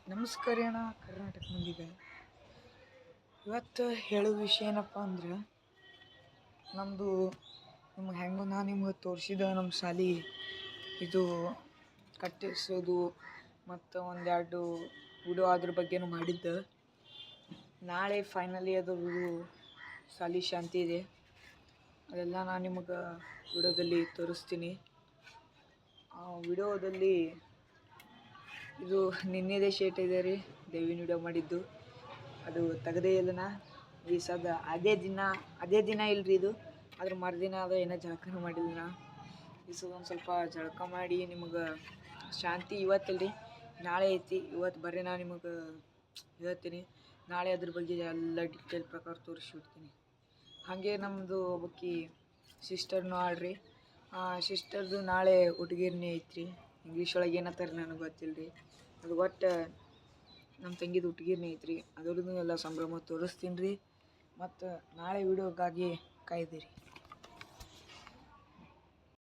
ನಮಸ್ಕಾರ ಅಣ್ಣ ಕರ್ನಾಟಕ ಮಂದಿಗೆ. ಇವತ್ತು ಹೇಳೋ ವಿಷಯ ಏನಪ್ಪ ಅಂದ್ರೆ, ನಮ್ಮದು ನಿಮ್ಗೆ ಹೆಂಗೆ ನಾನು ನಿಮ್ಗೆ ತೋರಿಸಿದ ನಮ್ಮ ಶಾಲೆ ಇದು ಕಟ್ಟಿಸೋದು ಮತ್ತು ಒಂದೆರಡು ವಿಡಿಯೋ ಅದ್ರ ಬಗ್ಗೆನೂ ಮಾಡಿದ್ದೆ. ನಾಳೆ ಫೈನಲಿ ಅದು ಶಾಲೆ ಶಾಂತಿ ಇದೆ, ಅದೆಲ್ಲ ನಾನು ನಿಮಗೆ ವಿಡಿಯೋದಲ್ಲಿ ತೋರಿಸ್ತೀನಿ. ಆ ವಿಡಿಯೋದಲ್ಲಿ ಇದು ನಿನ್ನೆದೇ ಶೇಟ್ ಇದೆ ರೀ, ದೇವಿನ ವಿಡಿಯೋ ಮಾಡಿದ್ದು. ಅದು ತೆಗೆದೇ ಇಲ್ಲ ಈ ಸದ ಅದೇ ದಿನ ಇಲ್ರಿ ಇದು, ಅದ್ರ ಮರುದಿನ ಅದು ಏನೋ ಜಳಕನೂ ಮಾಡಿಲ್ಲ ನಾ. ಈ ಸದ ಒಂದು ಸ್ವಲ್ಪ ಜಳಕ ಮಾಡಿ ನಿಮಗೆ ಶಾಂತಿ ಇವತ್ತಿಲ್ರಿ, ನಾಳೆ ಐತಿ. ಇವತ್ತು ಬರ್ರಿ ನಾನು ನಿಮಗೆ ಹೇಳ್ತೀನಿ, ನಾಳೆ ಅದ್ರ ಬಗ್ಗೆ ಎಲ್ಲ ಡಿಟೇಲ್ ಪ್ರಕಾರ ತೋರಿಸ್ಬಿಡ್ತೀನಿ. ಹಾಗೆ ನಮ್ಮದು ಒಬ್ಬಾಕಿ ಸಿಸ್ಟರ್ನೂ ಆಳ್ರಿ, ಸಿಸ್ಟರ್ದು ನಾಳೆ ಹುಡುಗಿರ್ನಿ ಐತ್ರಿ. ಇಂಗ್ಲೀಷ್ ಒಳಗೆ ಏನತ್ತಾರೆ ನನಗೆ ಗೊತ್ತಿಲ್ಲ ರೀ, ಅದು ಒಟ್ಟು ನಮ್ಮ ತಂಗಿದು ಹುಡುಗಿರ್ನಿ ಐತ್ರಿ. ಅದ್ರದ್ದು ಎಲ್ಲ ಸಂಭ್ರಮ ತೋರಿಸ್ತೀನಿ ರೀ. ಮತ್ತು ನಾಳೆ ವಿಡಿಯೋಗಾಗಿ ಕಾಯ್ದಿರಿ.